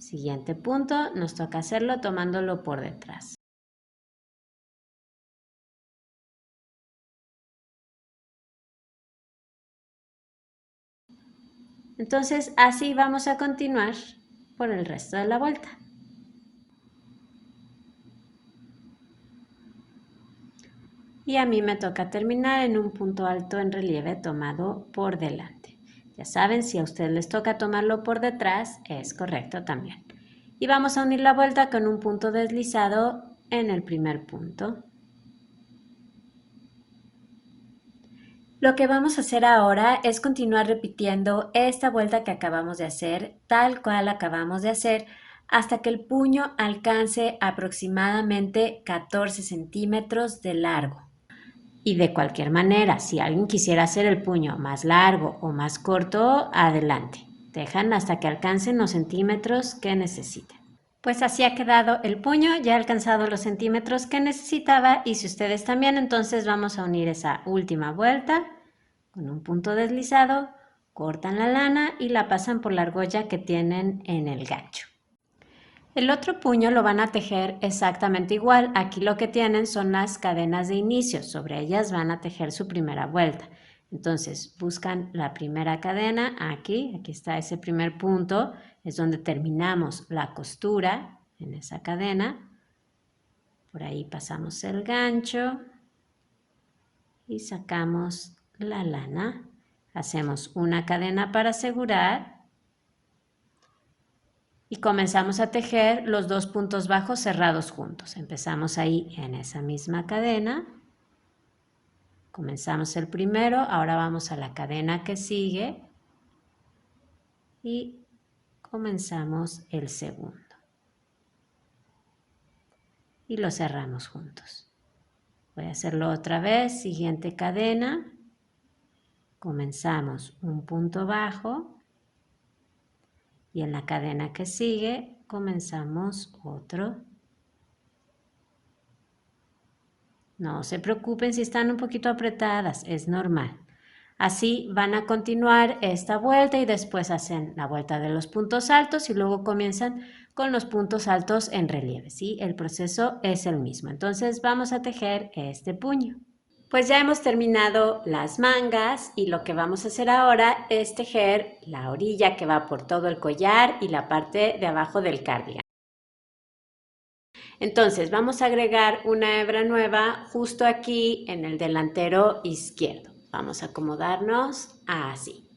Siguiente punto, nos toca hacerlo tomándolo por detrás. Entonces así vamos a continuar por el resto de la vuelta. Y a mí me toca terminar en un punto alto en relieve tomado por delante. Ya saben, si a ustedes les toca tomarlo por detrás, es correcto también. Y vamos a unir la vuelta con un punto deslizado en el primer punto. Lo que vamos a hacer ahora es continuar repitiendo esta vuelta que acabamos de hacer, tal cual acabamos de hacer, hasta que el puño alcance aproximadamente 14 centímetros de largo. Y de cualquier manera, si alguien quisiera hacer el puño más largo o más corto, adelante. Dejan hasta que alcancen los centímetros que necesiten. Pues así ha quedado el puño, ya ha alcanzado los centímetros que necesitaba y si ustedes también, entonces vamos a unir esa última vuelta con un punto deslizado, cortan la lana y la pasan por la argolla que tienen en el gancho. El otro puño lo van a tejer exactamente igual. Aquí lo que tienen son las cadenas de inicio. Sobre ellas van a tejer su primera vuelta. Entonces buscan la primera cadena aquí está ese primer punto. Es donde terminamos la costura en esa cadena. Por ahí pasamos el gancho y sacamos la lana. Hacemos una cadena para asegurar. Y comenzamos a tejer los dos puntos bajos cerrados juntos. Empezamos ahí en esa misma cadena. Comenzamos el primero, ahora vamos a la cadena que sigue y comenzamos el segundo. Y lo cerramos juntos. Voy a hacerlo otra vez, siguiente cadena. Comenzamos un punto bajo y en la cadena que sigue comenzamos otro. No se preocupen si están un poquito apretadas, es normal. Así van a continuar esta vuelta y después hacen la vuelta de los puntos altos y luego comienzan con los puntos altos en relieve, ¿sí? El proceso es el mismo. Entonces vamos a tejer este puño. Pues ya hemos terminado las mangas y lo que vamos a hacer ahora es tejer la orilla que va por todo el collar y la parte de abajo del cardigan. Entonces vamos a agregar una hebra nueva justo aquí en el delantero izquierdo. Vamos a acomodarnos así.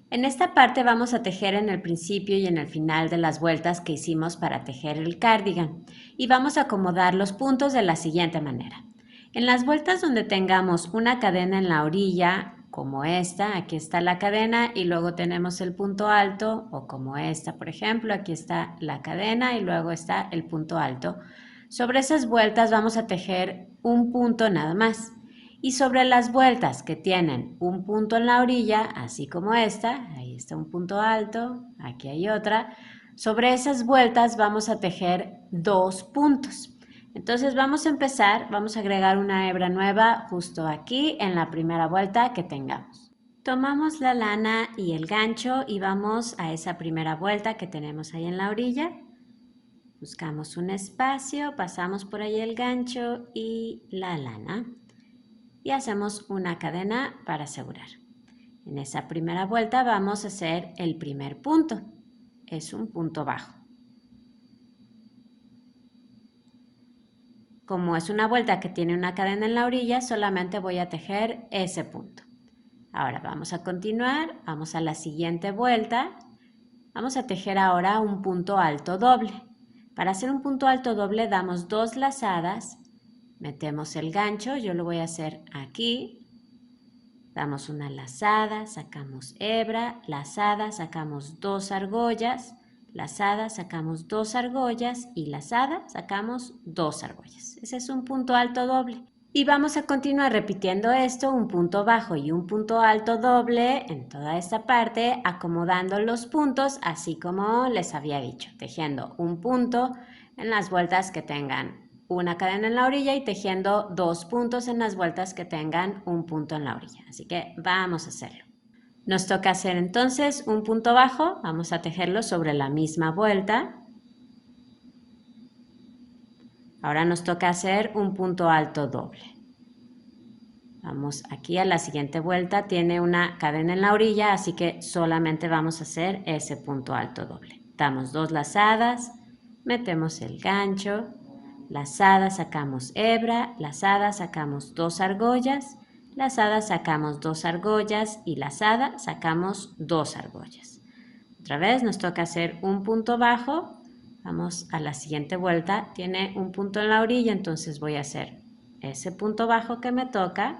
En esta parte vamos a tejer en el principio y en el final de las vueltas que hicimos para tejer el cardigan y vamos a acomodar los puntos de la siguiente manera. En las vueltas donde tengamos una cadena en la orilla, como esta, aquí está la cadena y luego tenemos el punto alto, o como esta, por ejemplo, aquí está la cadena y luego está el punto alto. Sobre esas vueltas vamos a tejer un punto nada más. Y sobre las vueltas que tienen un punto en la orilla, así como esta, ahí está un punto alto, aquí hay otra, sobre esas vueltas vamos a tejer dos puntos. Entonces vamos a empezar, vamos a agregar una hebra nueva justo aquí en la primera vuelta que tengamos. Tomamos la lana y el gancho y vamos a esa primera vuelta que tenemos ahí en la orilla. Buscamos un espacio, pasamos por ahí el gancho y la lana y hacemos una cadena para asegurar. En esa primera vuelta vamos a hacer el primer punto, es un punto bajo. Como es una vuelta que tiene una cadena en la orilla, solamente voy a tejer ese punto. Ahora vamos a continuar, vamos a la siguiente vuelta. Vamos a tejer ahora un punto alto doble. Para hacer un punto alto doble damos dos lazadas, metemos el gancho, yo lo voy a hacer aquí. Damos una lazada, sacamos hebra, lazada, sacamos dos argollas, lazada, sacamos dos argollas y lazada, sacamos dos argollas. Ese es un punto alto doble. Y vamos a continuar repitiendo esto, un punto bajo y un punto alto doble en toda esta parte, acomodando los puntos así como les había dicho, tejiendo un punto en las vueltas que tengan una cadena en la orilla y tejiendo dos puntos en las vueltas que tengan un punto en la orilla. Así que vamos a hacerlo. Nos toca hacer entonces un punto bajo, vamos a tejerlo sobre la misma vuelta. Ahora nos toca hacer un punto alto doble. Vamos aquí a la siguiente vuelta, tiene una cadena en la orilla, así que solamente vamos a hacer ese punto alto doble. Damos 2 lazadas, metemos el gancho, lazada, sacamos hebra, lazada, sacamos 2 argollas, lazada, sacamos 2 argollas y lazada, sacamos 2 argollas. Otra vez nos toca hacer un punto bajo, vamos a la siguiente vuelta, tiene un punto en la orilla, entonces voy a hacer ese punto bajo que me toca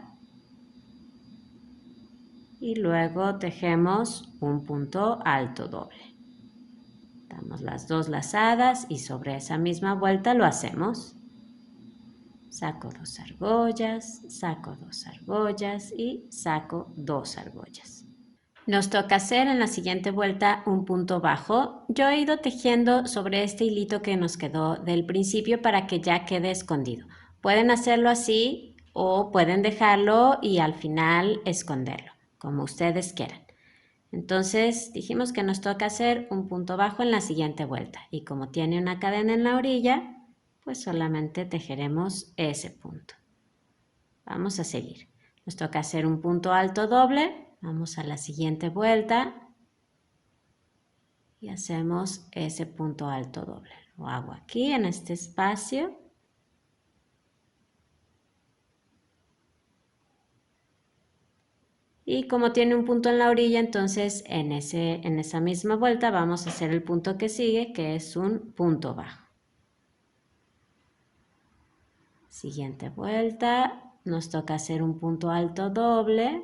y luego tejemos un punto alto doble. Damos las 2 lazadas y sobre esa misma vuelta lo hacemos. Saco 2 argollas, saco 2 argollas y saco 2 argollas. Nos toca hacer en la siguiente vuelta un punto bajo. Yo he ido tejiendo sobre este hilito que nos quedó del principio para que ya quede escondido. Pueden hacerlo así o pueden dejarlo y al final esconderlo, como ustedes quieran. Entonces dijimos que nos toca hacer un punto bajo en la siguiente vuelta y como tiene una cadena en la orilla, pues solamente tejeremos ese punto. Vamos a seguir. Nos toca hacer un punto alto doble. Vamos a la siguiente vuelta y hacemos ese punto alto doble. Lo hago aquí en este espacio. Y como tiene un punto en la orilla, entonces en esa misma vuelta vamos a hacer el punto que sigue, que es un punto bajo. Siguiente vuelta, nos toca hacer un punto alto doble.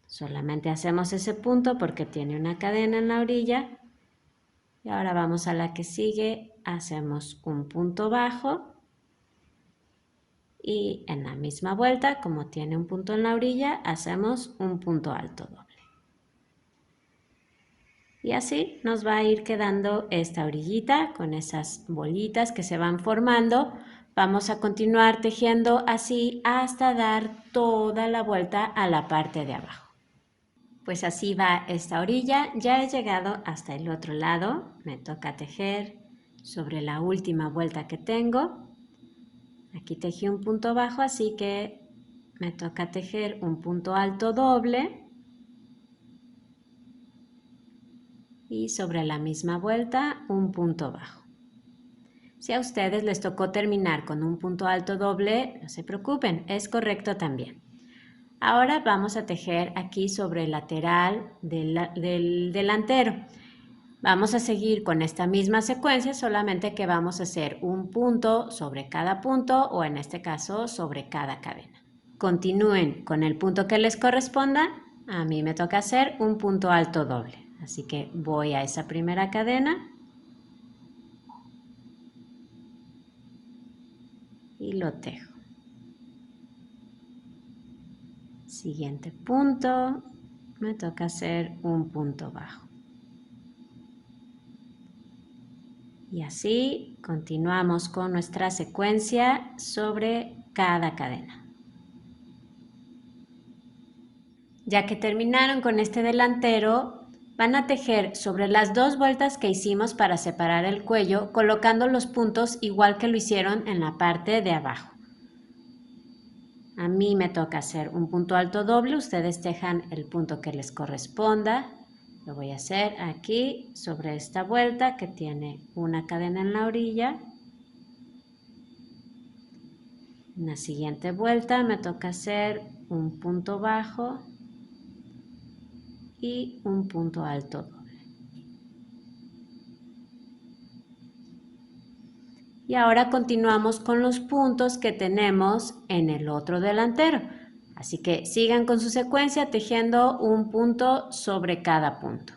Solamente hacemos ese punto porque tiene una cadena en la orilla. Y ahora vamos a la que sigue, hacemos un punto bajo. Y en la misma vuelta, como tiene un punto en la orilla, hacemos un punto alto doble. Y así nos va a ir quedando esta orillita con esas bolitas que se van formando. Vamos a continuar tejiendo así hasta dar toda la vuelta a la parte de abajo. Pues así va esta orilla. Ya he llegado hasta el otro lado. Me toca tejer sobre la última vuelta que tengo. Aquí tejí un punto bajo, así que me toca tejer un punto alto doble. Y sobre la misma vuelta un punto bajo. Si a ustedes les tocó terminar con un punto alto doble, no se preocupen, es correcto también. Ahora vamos a tejer aquí sobre el lateral del delantero. Vamos a seguir con esta misma secuencia, solamente que vamos a hacer un punto sobre cada punto o en este caso sobre cada cadena. Continúen con el punto que les corresponda. A mí me toca hacer un punto alto doble. Así que voy a esa primera cadena y lo tejo. Siguiente punto, me toca hacer un punto bajo. Y así continuamos con nuestra secuencia sobre cada cadena. Ya que terminaron con este delantero, van a tejer sobre las 2 vueltas que hicimos para separar el cuello, colocando los puntos igual que lo hicieron en la parte de abajo. A mí me toca hacer un punto alto doble, ustedes tejan el punto que les corresponda. Lo voy a hacer aquí sobre esta vuelta que tiene una cadena en la orilla. En la siguiente vuelta me toca hacer un punto bajo y un punto alto doble. Y ahora continuamos con los puntos que tenemos en el otro delantero. Así que sigan con su secuencia tejiendo un punto sobre cada punto.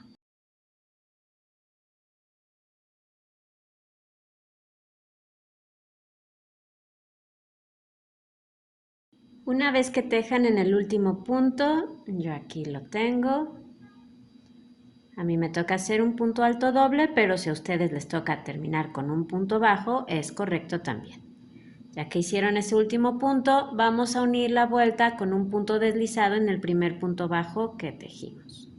Una vez que tejan en el último punto, yo aquí lo tengo. A mí me toca hacer un punto alto doble, pero si a ustedes les toca terminar con un punto bajo, es correcto también. Ya que hicieron ese último punto, vamos a unir la vuelta con un punto deslizado en el primer punto bajo que tejimos.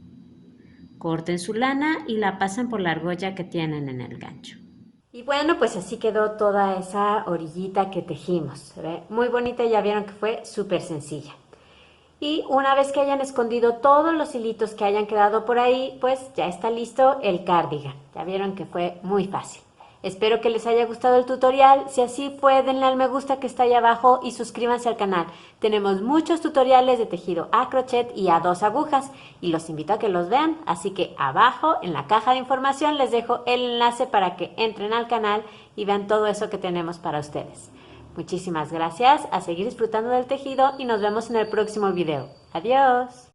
Corten su lana y la pasan por la argolla que tienen en el gancho. Y bueno, pues así quedó toda esa orillita que tejimos. Se ve muy bonita, ya vieron que fue súper sencilla. Y una vez que hayan escondido todos los hilitos que hayan quedado por ahí, pues ya está listo el cardigan. Ya vieron que fue muy fácil. Espero que les haya gustado el tutorial. Si así fue, denle al me gusta que está ahí abajo y suscríbanse al canal. Tenemos muchos tutoriales de tejido a crochet y a 2 agujas y los invito a que los vean. Así que abajo en la caja de información les dejo el enlace para que entren al canal y vean todo eso que tenemos para ustedes. Muchísimas gracias, a seguir disfrutando del tejido y nos vemos en el próximo video. Adiós.